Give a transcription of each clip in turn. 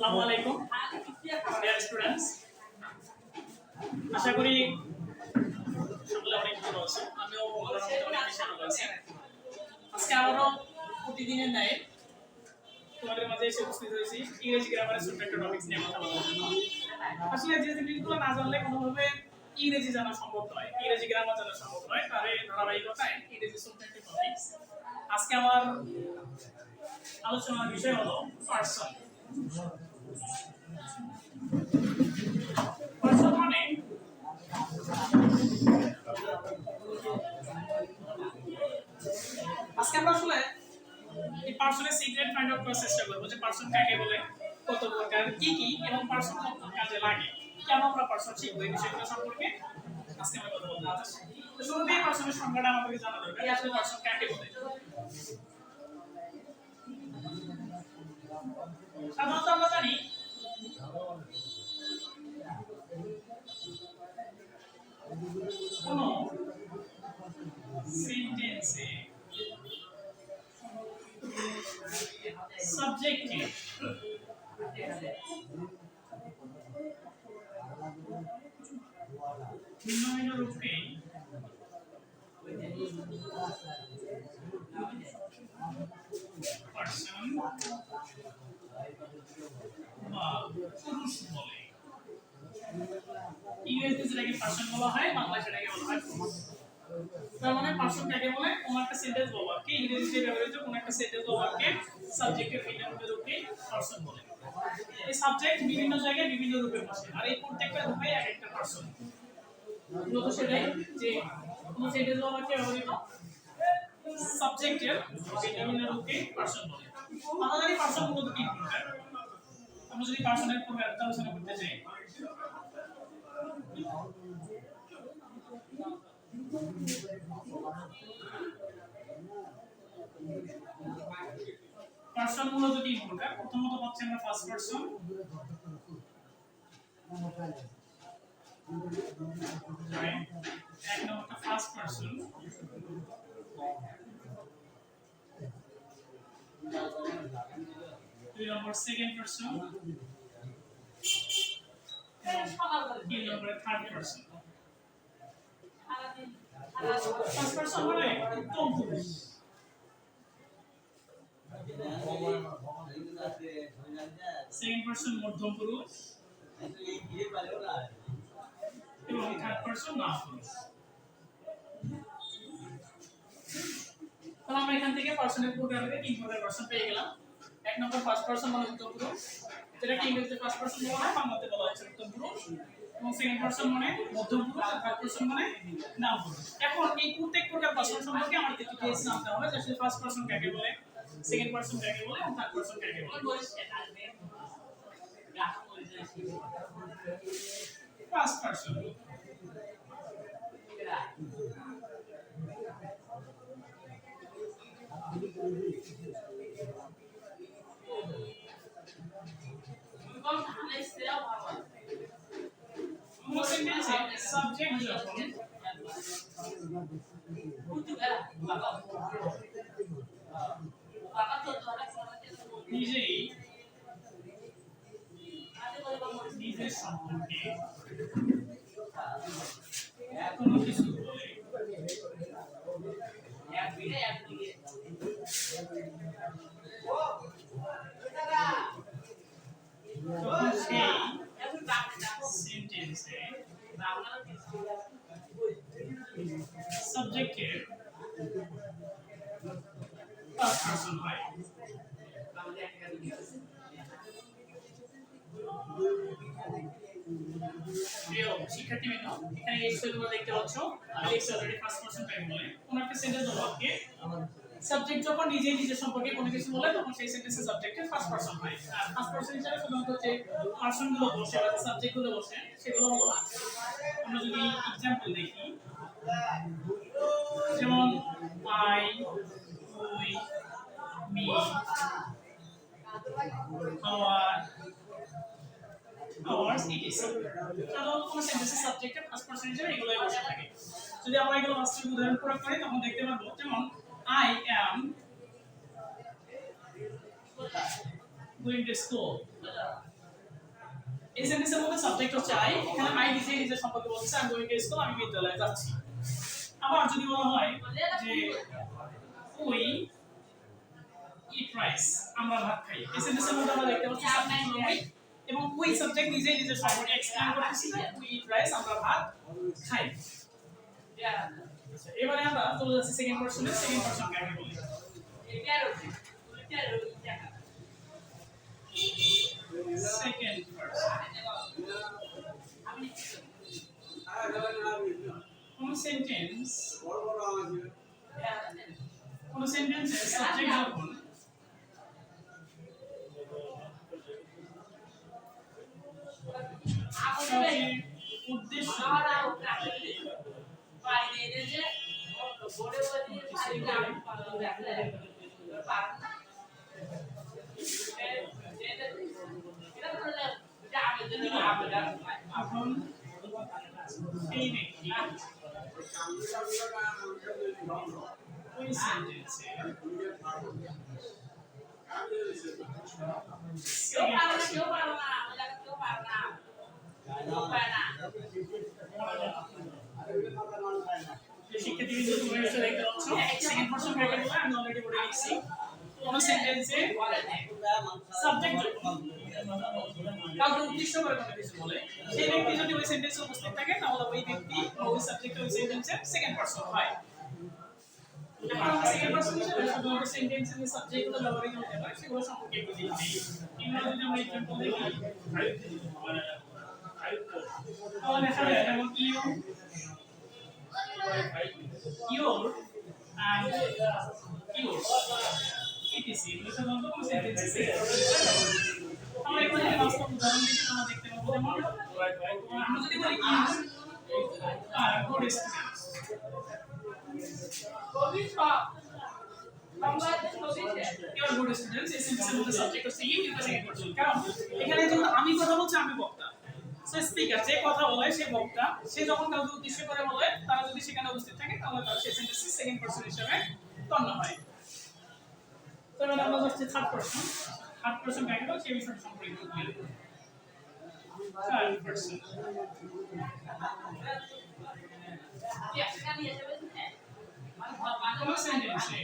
আসসালামু আলাইকুম dear students, আশা করি সকলে অনেক ভালো আছো। আমিও মোটামুটি অনেক বেশি ভালো আছি। আজকে আবারও প্রতিদিনের ন্যায় তোমাদের মাঝে এসে উপস্থিত হয়েছি ইংরেজি গ্রামারের ছোট্ট একটা টপিকস নিয়ে কথা বলার জন্য। আসলে যে জিনিসগুলো না জানলে কোনোভাবে ইংরেজি জানা সম্ভব নয়, ইংরেজি গ্রামার জানা সম্ভব নয়, তার এই ধারাবাহিকতায় ইংরেজি ছোট্ট একটা টপিকস। আজকে আমার আলোচনার বিষয় হলো পার্সন। পার্সন মানে আজকে আমরা আসলে এই পার্সনের সিক্রেট ফাইন্ড আউট করার চেষ্টা করব যে পার্সন কাকে বলে, কত প্রকার, কি কি, এবং পার্সন কত কাজে লাগে, কেন আমরা পার্সন শিখবো, এই বিষয়গুলো সম্পর্কে আজকে আমরা কথা বলবো। তো শুরুতেই পার্সনের সংজ্ঞাটা আমাদেরকে জানা দরকার। আসলে পার্সন কাকে বলে? সাধারণত আমরা জানি কোন সেন্টেন্সে সাবজেক্টে ভিন্ন ভিন্ন রূপে পার্সন বা পুরুষ বলে। ইংরেজিতে যেটাকে পার্সন বলা হয়, বাংলায় সেটাকে বলা হয় পুরুষ। তার মানে পার্সন কাকে বলে? কোন একটা সেন্টেন্স বা বাক্যে, ইংরেজিতে ব্যবহৃত কোন একটা সেন্টেন্স বা বাক্যে সাবজেক্টের ভিন্ন ভিন্ন রূপে পার্সন বলে। এই সাবজেক্ট বিভিন্ন জায়গায় বিভিন্ন রূপে বসে, আর এই প্রত্যেকটা রূপে এক একটা পার্সন। মূলত সেটাই যে কোন সেন্টেন্স বা বাক্যে ব্যবহৃত সাবজেক্টের ভিন্ন ভিন্ন রূপে পার্সন বলে। আমরা জানি পার্সন মূলত তিন প্রকার। আমরা যদি পার্সনের প্রকার আলোচনা করতে চাই, পার্সন মূলত তিন প্রকার। প্রথমত পাচ্ছি আমরা ফার্স্ট পার্সন, এক নম্বরটা ফার্স্ট পার্সন, দুই নম্বর সেকেন্ড পার্সন, তিন নম্বরে থার্ড পার্সন। ফার্স্ট পার্সন মানে উত্তম পুরুষ, সেকেন্ড পার্সন মধ্যম পুরুষ, এবং থার্ড পার্সন নাম পুরুষ। তাহলে আমরা এখান থেকে পার্সনের প্রকারে তিন প্রকার পার্সন পেয়ে গেলাম। এক নম্বর ফার্স্ট পার্সন মানে উত্তম পুরুষ, যেটাকে ইংরেজিতে ফার্স্ট পার্সন বলা হয়, বাংলাতে বলা হচ্ছে উত্তম পুরুষ। এবং সেকেন্ড পার্সন মানে মধ্যম পুরুষ, আর থার্ড পার্সন মানে নাম পুরুষ। এখন এই প্রত্যেক প্রকার পার্সন সম্পর্কে আমাদের কিছু কেস জানতে হবে, যে আসলে ফার্স্ট পার্সন কাকে বলে, সেকেন্ড পার্সন কাকে বলে, এবং থার্ড পার্সন কাকে বলে। ফার্স্ট পার্সন সাবজেক্ট যখন নিজেই নিজের সম্পর্কে কোনো কিছু বলে, তখন সেই সেন্টেন্সে সাবজেক্টের ফার্স্ট পারসন হয়। প্রিয় শিক্ষার্থীবৃন্দ, এখানে এক্সেলগুলো দেখতে পাচ্ছ। এক্স অলরেডি ফার্স্ট পারসন কাকে বলে? কোন একটা সেন্টেন্স বা বাক্যে সাবজেক্ট যখন নিজে নিজের সম্পর্কে কোনো কিছু বলে, তখন সেই সেন্টেন্সের সাবজেক্টের ফার্স্ট পারসন হয়। আর ফার্স্ট পারসন হিসেবে সাধারণত যে পারসনগুলো বসে বা সাবজেক্টগুলো বসে, সেগুলো হলো, আমরা যদি एग्जांपल দেখি, যেমন I, we, me, our, ours, ETC. সাধারণত কোনো সেন্টেন্সের সাবজেক্টের ফার্স্ট পারসন হিসেবে এগুলোই বসে থাকে। যদি আমরা এগুলো বাস্তবিক উদাহরণ প্রয়োগ করি, তখন দেখতে পাবো, যেমন I am going to school. এই সেন্টেন্সের মধ্যে সাবজেক্ট হচ্ছে আই, এখানে আই নিজের সম্পর্কে বলছে আমি গোইং টু স্কুল, আমি বিদ্যালয়ে যাচ্ছি। আবার যদি বলা হয় যে উই ইট রাইস, আমরা ভাত খাই, এই সেন্টেন্সের মধ্যে আমরা দেখতে পাচ্ছি সাবজেক্ট হলো উই এবং উই সাবজেক্ট নিজের সম্পর্কে এক্সপ্লেইন করতেছে যে উই ইট রাইস, আমরা ভাত খাই। এবারে আমরা চলে যাচ্ছি সেকেন্ড পারসনে। সেকেন্ড পারসন কাকে বলে? সেকেন্ড পারসন কোন সেন্টেন্সের সাবজেক্ট যখন উদ্দেশ্য এখন এই ব্যক্তি ওই সেন্টেন্সে শিক্ষার্থীবৃন্দ তোমরা নিশ্চয়ই দেখতে পাচ্ছ সেকেন্ড পারসন কাকে বলে আমি অলরেডি বলে দিয়েছি। কোন সেন্টেন্সে সাবজেক্ট কাউকে উদ্দেশ্য করে কোনো কিছু বলে, সেই ব্যক্তি যদি ওই সেন্টেন্সে উপস্থিত থাকে তাহলে ওই ব্যক্তি ওই সাবজেক্ট ওই সেন্টেন্সের সেকেন্ড পারসন হয়। এখন আমরা সেকেন্ড পারসন হিসেবে শুধুমাত্র সেন্টেন্সের যে সাবজেক্টগুলো ব্যবহৃত হতে পারে সেগুলো সম্পর্কে একটু দেখি। ইংরেজিতে যদি আমরা এক্সাম্পল দেখি তাহলে দেখা যায় যেমন your and yours etc এগুলো সাধারণত কোনো সেন্টেন্সে আমরা এখানে যদি বাস্তব উদাহরণ দেখি আমরা দেখতে পাবো যেমন আমরা যদি বলি you are good students, you are good students এই সেন্টেন্সের মধ্যে সাবজেক্ট হচ্ছে you এটা সেকেন্ড পারসন। কারণ এখানে যেহেতু আমি কথা বলছি, আমি বক্তা, সো স্পিকার যে কথা বলে সে বক্তা, সে যখন কাউকে উদ্দেশ্য করে বলে তারা যদি সেখানে উপস্থিত থাকে তাহলে তার সেই সেন্টেন্সে সেকেন্ড পারসন হিসেবে গণ্য হয়। তো এবার আমরা যাচ্ছি থার্ড পারসন। থার্ড পারসন কাকে বলে সেই বিষয়টা সম্পর্কে একটু ক্লিয়ার করব। থার্ড পারসন কোন সেন্টেন্সে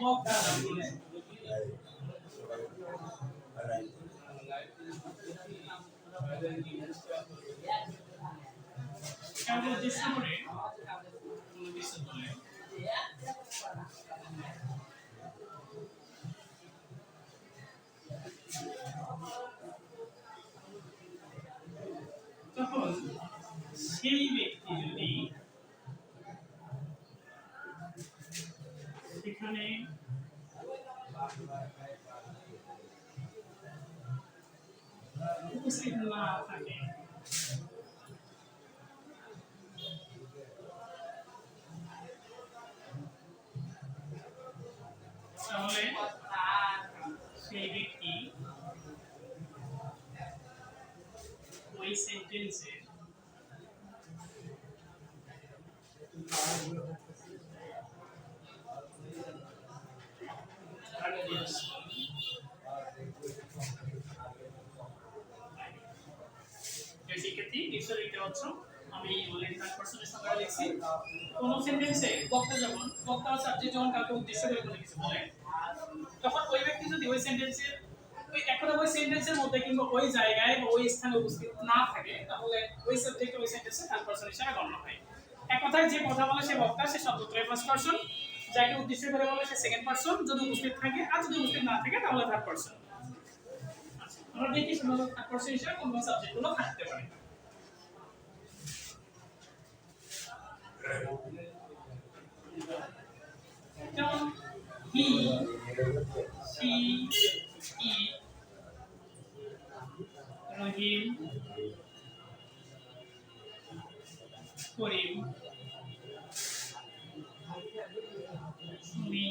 বক্তা বলে কাউকে উদ্দেশ্য করে কোনো কিছু বলে তখন সেই ব্যক্তি যদি সেখানে উপস্থিত না থাকে তাহলে সেই ব্যক্তি ওই সেন্টেন্সে শিক্ষার্থী নিশ্চয় দেখতে পাচ্ছ আমি অলরেডি থার্ড পারসনের সংজ্ঞা লিখছি। কোন সেন্টেন্সে বক্তা যখন বক্তা সাবজেক্ট যখন কাউকে উদ্দেশ্য করে কোনো কিছু বলে তখন ওই ব্যক্তি যদি ওই সেন্টেন্সের ওই একটা ওই সেন্টেন্সের মধ্যে কিংবা ওই জায়গায় বা ওই স্থানে উপস্থিত না থাকে তাহলে ওই সাবজেক্ট ওই সেন্টেন্সে থার্ড পারসন হিসেবে গণ্য হয়। এক কথায় যে কথা বলে সে বক্তা, সে শব্দত্রয় ফার্স্ট পারসন, যাকে উদ্দেশ্য করে বলে সে সেকেন্ড পারসন, যদি উপস্থিত থাকে, আর যদি উপস্থিত না থাকে তাহলে থার্ড পারসন। আমরা দেখি শুধু থার্ড পারসন হিসেবে কোন কোন সাবজেক্টগুলো থাকতে পারে। যেমন he, she, it, রহিম, করিম, সুমি,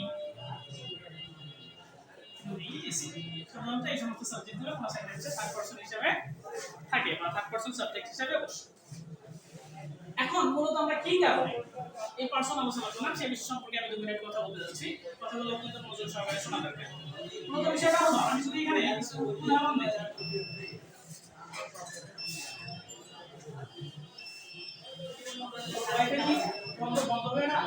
সাধারণত এই সমস্ত সাবজেক্টগুলো কোনো সেন্টেন্সে থার্ড পারসন হিসেবে থাকে বা থার্ড পারসন সাবজেক্ট হিসেবে বসে। এখন মূলত আমরা কি কারণে এই পার্সন আলোচনা করলাম সেই বিষয় সম্পর্কে আমি 2 মিনিট কথা বলতে যাচ্ছি। কথাগুলো অত্যন্ত মনোযোগ সহকারে শোনা দরকার। মূলত বিষয়টা হলো আমি যদি এখানে কিছু উদাহরণ দিই, এটা কি বন্ধ বন্ধ হবে না?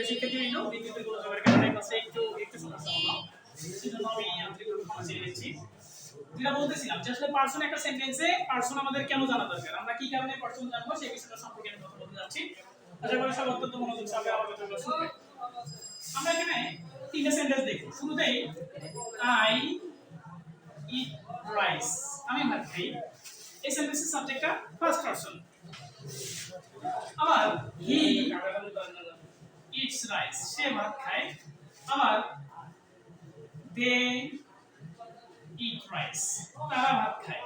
শিক্ষার্থী বিন্দু বিদ্যুতের গোলকের কারণে কাছে একটু একটু সমস্যা হলো, সেজন্য আমি আন্তরিকভাবে ক্ষমা চেয়ে নিচ্ছি। যেটা বলতেছিলাম যে আসলে পার্সন একটা সেন্টেন্সে পার্সন আমাদের কেন জানা দরকার, আমরা কি কারণে পার্সন জানবো সেই বিষয়টা সম্পর্কে আমি কথা বলতে যাচ্ছি। আশা করি সব অত্যন্ত মনোযোগ সহকারে আমার কথাগুলো শুনবে। আমরা এখানে তিনটা সেন্টেন্স দেখব। শুরুতেই আই ইট রাইস, আমি ভাত খাই। এই সেন্টেন্সের সাবজেক্টটা ফার্স্ট পারসন। আবার হি ইটস রাইস, সে ভাত খায়। আবার দে ইট রাইস, তারা ভাত খায়।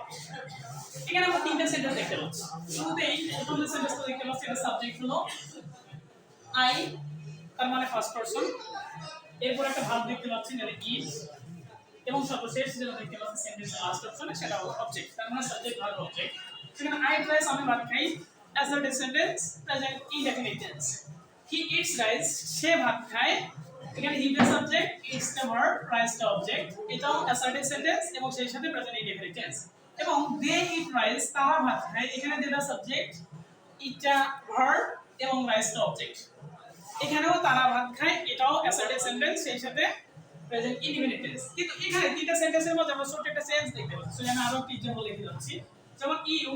এখানে আমরা তিনটা সেন্টেন্স দেখতে পাচ্ছি। শুরুতেই প্রথম যে সেন্টেন্সটা দেখতে পাচ্ছি এটা সাবজেক্ট হলো আই, তার মানে ফার্স্ট পারসন। এরপর একটা ভার্ব দেখতে পাচ্ছি যেটা ইট, এবং সর্বশেষ যেটা দেখতে পাচ্ছি সেন্টেন্স লাস্ট অপশনে সেটা হলো অবজেক্ট, তার মানে সাবজেক্ট ভার্ব অবজেক্ট। সেখানে আই ইট রাইস, আমি ভাত খাই, assertive sentence, present indefinite tense. He eats rice, সে ভাত খায়। এখানে he the subject, eats the verb, rice the object. এটাও অ্যাসার্টিভ সেন্টেন্স এবং সেই সাথে প্রেজেন্ট ইনডেফিনিট টেন্স। এবং দে ইট রাইস, তারা ভাত খায়। এখানে দে দ্য সাবজেক্ট, ইটটা ভার্ব এবং রাইস দ্য অবজেক্ট। এখানেও তারা ভাত খায়, এটাও অ্যাসার্টিভ সেন্টেন্স সেই সাথে প্রেজেন্ট ইনডেফিনিট টেন্স। কিন্তু এখানে তিনটা সেন্টেন্সের মধ্যে আমরা ছোট একটা চেঞ্জ দেখতে পাচ্ছি। সো আমি আরো একটা এক্সাম্পল লিখে দিচ্ছি। যেমন ইউ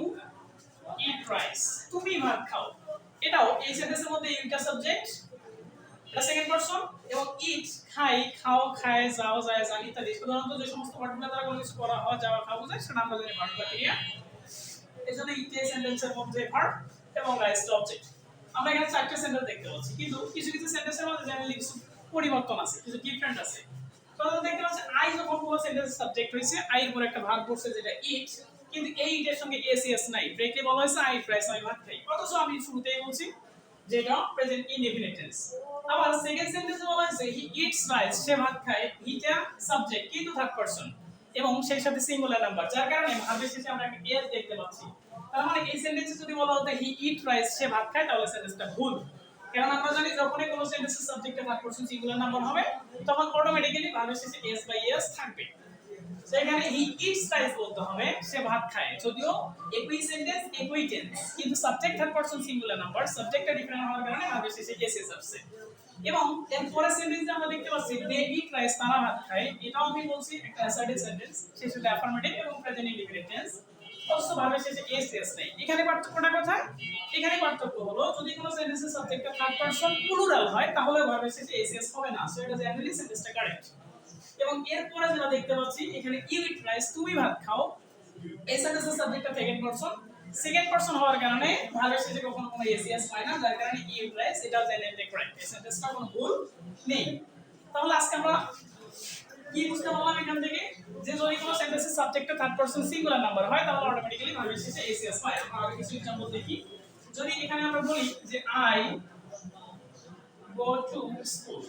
ইট রাইস, তুমি ভাত খাও। এটাও এই সেন্টেন্সের মধ্যে ইউটা সাবজেক্ট, এটা সেকেন্ড পারসন, এবং ইট খাই, খাও, খায়, যাও, যায়, যান ইত্যাদি। সাধারণত যে সমস্ত পার্টিকুলার দ্বারা কোনো কিছু করা হয়, যাওয়া, খাওয়া যায় সেটা আমরা জানি ভার্ব বা ক্রিয়া। এজন্য ইট এই সেন্টেন্সের মধ্যে ভার্ব এবং রাইস দ্য অবজেক্ট। আমরা এখানে চারটি সেন্টেন্স দেখতে পাচ্ছি, কিন্তু কিছু কিছু সেন্টেন্সের মধ্যে জেনারেলি কিছু পরিবর্তন আছে, কিছু ডিফারেন্ট আছে। তো আমরা দেখতে পাচ্ছি আই যখন পুরো সেন্টেন্সের সাবজেক্ট হইছে, আই এর পরে একটা ভার্ব বসছে যেটা ইট, কিন্তু এই ইটের সঙ্গে এস এস নাই, ব্রেকে বলা হয়েছে আই রাইস, আমি ভাত খাই। অথচ আমি শুরুতেই বলছি যেটা প্রেজেন্ট ইনডেফিনিট টেন্স। আবার সেকেন্ড সেন্টেন্সে বলা হয়েছে হি ইটস রাইস, সে ভাত খায়, হিটা সাবজেক্ট কিন্তু থার্ড পারসন এবং সেই সাথে সিঙ্গুলার নাম্বার, যার কারণে ভার্বের শেষে আমরা একটা এস দেখতে পাচ্ছি। তার মানে এই সেন্টেন্সে যদি বলা হতো হি ইট রাইস, সে ভাত খায়, তাহলে সেন্টেন্সটা ভুল। কারণ আমরা জানি যখনই কোনো সেন্টেন্সের সাবজেক্টে থার্ড পারসন সিঙ্গুলার নাম্বার হবে তখন অটোমেটিক্যালি ভার্বের শেষে এস বাই এস থাকবে। সেখানে হি ইটস রাইস বলতে হবে, সে ভাত খায়। যদিও একই সেন্টেন্স একই টেন্স, কিন্তু subject third person singular number, সাবজেক্টটা ডিফারেন্ট হওয়ার কারণে ভার্বের শেষে এস এস আসছে। এবং এর পরের সেন্টেন্সে আমরা দেখতে পাচ্ছি দে ইট রাইস, তারা ভাত খায়। এটাও আমি বলছি একটা অ্যাসার্টিভ সেন্টেন্স, শেষে অ্যাফার্মেটিভ এবং প্রেজেন্ট ইনডেফিনিট টেন্স। অবশ্য ভার্বের শেষে এস এস নাই। এখানে পার্থক্যটা কোথায়? এখানে পার্থক্য হলো যদি কোনো সেন্টেন্সের সাবজেক্টটা থার্ড পারসন প্লুরাল হয় তাহলে ভার্বের শেষে এস এস হবে না। সো এটা জেনারেলি সেন্টেন্সটা কারেক্ট। এবং এরপরে যেটা দেখতে পাচ্ছি এখানে ইউ ইট রাইস, তুমি ভাত খাও। এই সেন্টেন্সের সাবজেক্টটা সেকেন্ড পারসন হওয়ার কারণে ভার্বের শেষে কখনো কোনো এস এস হয় না, যার কারণে ইউ ইট রাইস এটাও জেনারেলি কারেক্ট। এই সেন্টেন্সটা কোনো ভুল নেই। তাহলে আজকে আমরা কি বুঝতে পারলাম এখান থেকে, যে যদি কোনো সেন্টেন্সের সাবজেক্টটা থার্ড পারসন সিঙ্গুলার নাম্বার হয় তাহলে অটোমেটিক্যালি ভার্বের শেষে এস এস হয়। আমরা আগে কিছু एग्जांपल দেখি। যদি এখানে আমরা বলি যে আই গো টু স্কুল,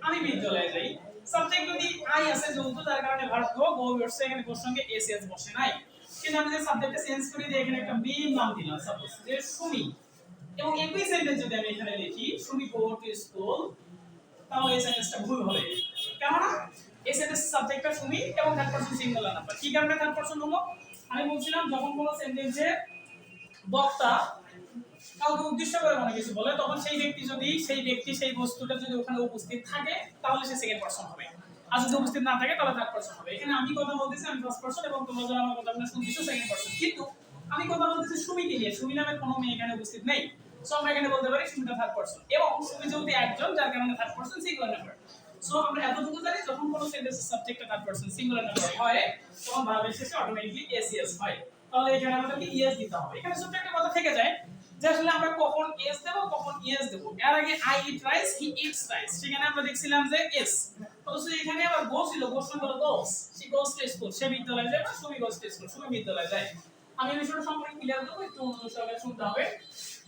আমি বিদ্যালয়ে যাই। সাবজেক্ট যদি আই আছে যেহেতু তার কারণে ভার্ব গো বসছে, এখানে গোর সঙ্গে এস এস বসে নাই। কিন্তু আমি যে সাবজেক্টটা চেঞ্জ করে দিয়ে এখানে একটা মেইন নাম দিলাম, সাপোজ যে সুমি, এবং একই সেন্টেন্স যদি আমি এখানে লিখি সুমি গো টু স্কুল, তাহলে এই সেন্টেন্সটা ভুল হবে। কেননা এই সেন্টেন্সের সাবজেক্টটা সুমি এবং থার্ড পারসন সিঙ্গুলার নাম্বার। কি কারণে থার্ড পারসন হলো? আমি বলছিলাম যখন কোনো সেন্টেন্সে বক্তা কাউকে উদ্দেশ্য করে কোনো কিছু বলে তখন সেই ব্যক্তি সেই বস্তুটা যদি ওখানে উপস্থিত থাকে তাহলে সে সেকেন্ড পারসন হবে, আর যদি উপস্থিত না থাকে তাহলে থার্ড পারসন হবে। এখানে আমি কথা বলতেছি, আমি ফার্স্ট পারসন এবং তোমরা যারা আমার কথাগুলো শুনতেছো সেকেন্ড পারসন। কিন্তু আমি কথা বলতেছি সুমিকে নিয়ে, সুমি নামের কোনো মেয়ে এখানে উপস্থিত নেই। সো আমরা এখানে বলতে পারি সুমিটা থার্ড পারসন, এবং সুমি যেহেতু একজন যার কারণে third person singular number. So আমরা এতটুকু জানি যখন কোনো সেন্টেন্সের সাবজেক্টটা থার্ড পারসন সিঙ্গুলার নাম্বার হয় তখন ভার্বের শেষে অটোমেটিক্যালি এস এস হয়। তাহলে এখানে আমাদেরকে ইএস দিতে হবে। এখানে ছোট্ট একটা কথা থেকে যায় যে আসলে আমরা কখন এস দেব কখন ইএস দেব। এর আগে I eat rice, he eats rice, সেখানে আমরা দেখছিলাম যে এস, অথচ এখানে আবার গো ছিল, গোর সঙ্গে হলো goes, she goes to school, সে বিদ্যালয়ে যায়, বা Sumi goes to school, Sumi বিদ্যালয়ে যায়। আমি এই বিষয়টা সম্পর্কে ক্লিয়ার করব, একটু মনোযোগ সহকারে শুনতে হবে।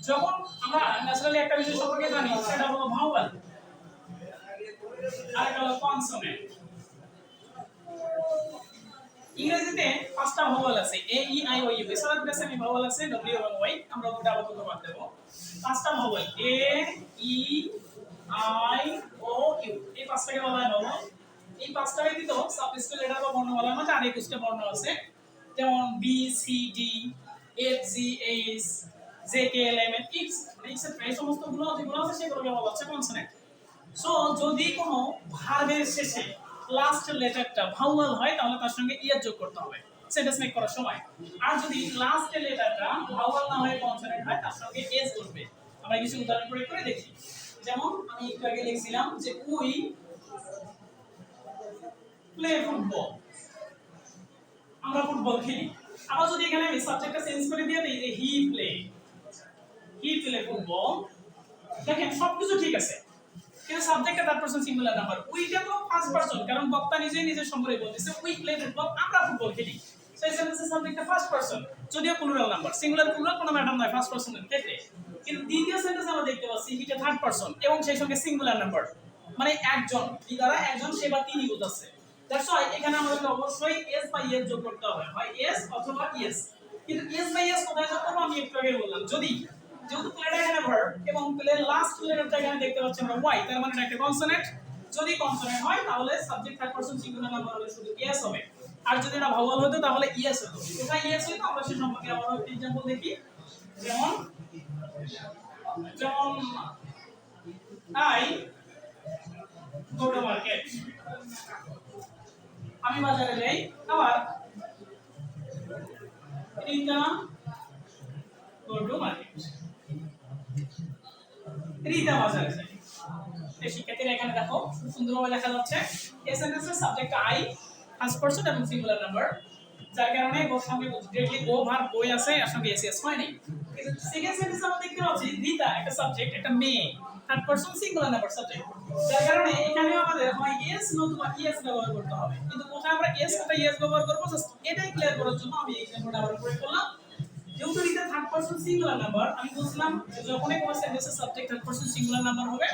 যখন আমরা ন্যাচারালি একটা বিষয় সম্পর্কে জানি সেটা হলো ভাওয়াল, আর একটা হলো কনসোনেন্ট। ইংরেজিতে পাঁচটা ভাওয়াল আছে এ ই আই ও ইউ, এছাড়া দুটো সেমি ভাওয়াল আছে ডব্লিউ এবং ওয়াই, আমরা দুটো আপাতত বাদ দেব। পাঁচটা ভাওয়াল এ ই আই ও ইউ, এই পাঁচটাকে বলা হয় ভাওয়াল। এই পাঁচটা ব্যতীত সাবস্ক্রিপ্ট লেটার বা বর্ণমালার মধ্যে আরো 21টা বর্ণ আছে, যেমন B C D F G H J K L M N X, etcetera. এই সমস্ত গুলো যেগুলো আছে সেগুলোকে বলা হচ্ছে কনসোনেন্ট। সো যদি কোনো ভার্বের শেষে লাস্ট লেটারটা ভাওয়াল হয় তাহলে তার সঙ্গে ইয়ার যোগ করতে হবে সেন্টেন্স মেক করার সময়। আর যদি লাস্ট লেটারটা ভাওয়াল না হয়ে কনসোনেন্ট হয় তার সঙ্গে এস বসবে। আমরা কিছু উদাহরণ প্রয়োগ করে দেখি। যেমন আমি একটু আগে লিখছিলাম যে উই প্লে ফুটবল, আমরা ফুটবল খেলি। আবার যদি এখানে আমি সাবজেক্টটা চেঞ্জ করে দিয়ে দেই যে হি প্লে ফুটবল, দেখেন সবকিছু ঠিক আছে, কিন্তু সাবজেক্টটা থার্ড পারসন সিঙ্গুলার নাম্বার, উইটা তো ফার্স্ট পারসন, কারণ বক্তা নিজেই নিজের সম্পর্কে বলতেছে উই প্লে ফুটবল, আমরা ফুটবল খেলি। সো এই সেন্টেন্সের সাবজেক্টটা ফার্স্ট পারসন, যদিও প্লুরাল নাম্বার, সিঙ্গুলার প্লুরাল কোনো ম্যাটার নয় ফার্স্ট পারসনের ক্ষেত্রে। কিন্তু দ্বিতীয় সেন্টেন্স আমরা দেখতে পাচ্ছি হিটা থার্ড পারসন এবং সেই সঙ্গে সিঙ্গুলার নাম্বার, মানে একজন, কি দ্বারা একজন, সে বা তিনি বোঝাচ্ছে। দ্যাটস হোয়াই এখানে আমাদের অবশ্যই এস বা ইএস যোগ করতে হবে, হয় এস অথবা ইএস। কিন্তু এস বা ইএস কোথায় যোগ করব আমি একটু আগে বললাম, যদি যেহেতু প্লেটা এখানে ভার্ব এবং প্লের লাস্ট লেটারটা এখানে দেখতে পাচ্ছি আমরা ওয়াই, তার মানে এটা একটা কনসোনেন্ট। যদি কনসোনেন্ট হয় তাহলে subject third person singular number হলে শুধু এস হবে, আর যদি এটা ভাওয়াল হতো তাহলে ইএস হতো। কোথায় ইএস হতো আমরা সে সম্পর্কে আবার একটা एग्जांपल দেখি। যেমন যেমন আই গো টু মার্কেট, আমি বাজারে যাই। আবার Rita go to market, Rita বাজারে যায়। এই শিক্ষার্থীরা এখানে দেখো সুন্দরভাবে লেখা যাচ্ছে এই সেন্টেন্সের সাবজেক্ট আই ফার্স্ট পারসন এবং সিঙ্গুলার নাম্বার, যার কারণে ওর সঙ্গে ডিরেক্টলি গো ভার্ব বই আছে আর সঙ্গে এসএস হয়নি। কিন্তু সেকেন্ড সেন্টেন্স আমরা দেখতে পাচ্ছি রিতা একটা সাবজেক্ট, একটা মেয়ে, third person singular number subject, যার কারণে এখানে আমাদের হয় এস নতুবা ইএস ব্যবহার করতে হবে। কিন্তু কোথায় আমরা এস কোথায় ইএস ব্যবহার করব জাস্ট এটাই ক্লিয়ার করার জন্য আমি এই এক্সাম্পলটা আবার প্রয়োগ করলাম। যেহেতু এটা থার্ড পারসন সিঙ্গুলার নাম্বার, আমি বলছিলাম যে যখনই কোনো সেন্টেন্সের subject third person singular number হবে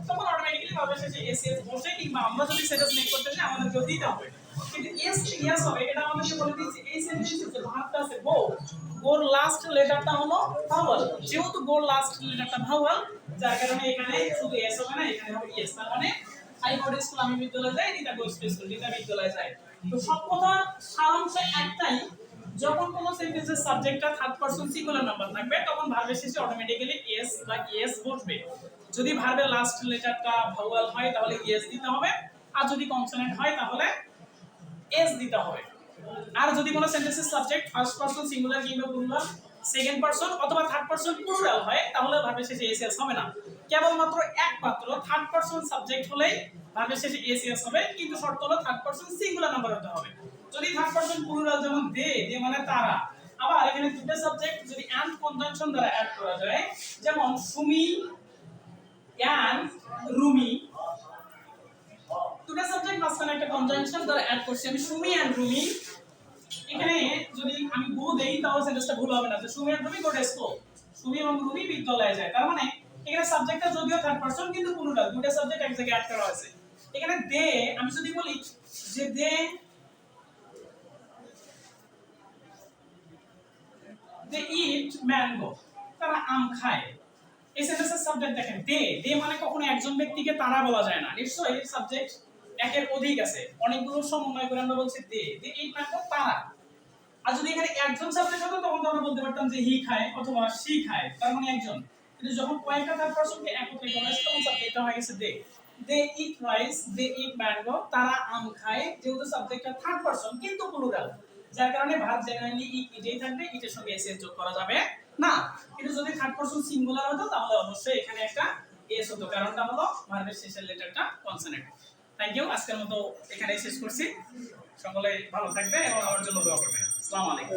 তখন অটোমেটিক্যালি ভাবে শেষে এস এস বসে, কিংবা আমরা যদি সেন্টেন্স মেক করতে চাই আমাদের যদি দিতে হবে। কিন্তু এস ইয়েস হবে, এটা আমাদেরকে বলে দিচ্ছে এই সেন্টেন্সে যে ভার্বটা আছে গো, গোর লাস্ট লেটারটা হলো ভাওয়াল। যেহেতু গোর লাস্ট লেটারটা ভাওয়াল, যার কারণে এখানে শুধু এস হবে না, এখানে হবে ইয়েস। তার মানে আই গো টু স্কুল, আমি বিদ্যালয়ে যাই, রিতা গোস টু স্কুল, রিতা বিদ্যালয়ে যায়। তো সব কথা সারাংশ একটাই, যখন কোনো সেন্টেন্সের সাবজেক্টটা থার্ড পারসন সিঙ্গুলার নাম্বার থাকবে তখন ভার্বের শেষে অটোমেটিক্যালি এস বা ইএস বসবে। যদি ভার্বের লাস্ট লেটারটা ভাওয়াল হয় তাহলে ইএস দিতে হবে, আর যদি কনসোনেন্ট হয় তাহলে এস দিতে হবে। আর যদি কোনো সেন্টেন্সের সাবজেক্ট ফার্স্ট পারসন সিঙ্গুলার কিংবা প্লুরাল, সেকেন্ড পারসন অথবা থার্ড পারসন প্লুরাল হয় তাহলে ভার্বের শেষে এস এস হবে না। কেবলমাত্র একমাত্র থার্ড পারসন সাবজেক্ট হলেই ভার্বের শেষে এস এস হবে, কিন্তু শর্ত হলো থার্ড পারসন সিঙ্গুলার নাম্বার হতে হবে। যদি থার্ড পারসন প্লুরাল, যেমন দে, দে মানে তারা, আবার এখানে দুটো সাবজেক্ট যদি এন্ড কনজাংশন দ্বারা অ্যাড করা যায়, যেমন সুমি এন্ড রুমি, দুটো সাবজেক্ট মাঝখানে একটা কনজাংশন দ্বারা অ্যাড করছি আমি সুমি এন্ড রুমি। এখানে যদি আমি গো দেই তাহলে সেন্টেন্সটা ভুল হবে না, যে Sumi and Rumi go to school, Sumi এবং রুমি বিদ্যালয়ে যায়। তার মানে এখানে সাবজেক্টটা যদিও থার্ড পারসন কিন্তু প্লুরাল, দুটো সাবজেক্ট এক জায়গায় অ্যাড করা হয়েছে। এখানে দে, আমি যদি বলি যে দে দে ইট ম্যাঙ্গো, তারা আম খায়। এই সেন্টেন্সের সাবজেক্ট দেখেন দে, দে মানে কখনো একজন ব্যক্তিকে তারা বলা যায় না, নিশ্চয়ই এর সাবজেক্ট একের অধিক আছে, অনেকগুলো সমন্বয় করে আমরা বলছি দে, দে ইট ম্যাঙ্গো তারা। আর যদি এখানে একজন সাবজেক্ট হতো তখন তো আমরা বলতে পারতাম যে হি খায় অথবা শি খায়, তার মানে একজন। কিন্তু যখন কয়েকটা থার্ড পারসনকে একত্রে করা হয়েছে তখন সাবজেক্টটা হয়ে গেছে দে, দে ইট রাইস, দে ইট ম্যাঙ্গো, তারা আম খায়। যেহেতু সাবজেক্টটা থার্ড পারসন কিন্তু প্লুরাল, যার কারণে ভার্ব জেনারেলি ইটেই থাকবে, ইটের সঙ্গে এস এস যোগ করা যাবে না। কিন্তু যদি থার্ড পারসন সিঙ্গুলার হতো তাহলে অবশ্যই এখানে একটা এস হতো, কারণটা হলো ভার্বের শেষের লেটারটা কনসোনেন্ট। থ্যাংক ইউ, আজকের মতো এখানেই শেষ করছি। সকলে ভালো থাকবে এবং আমার জন্য দোয়া করবেন। আসসালামু আলাইকুম।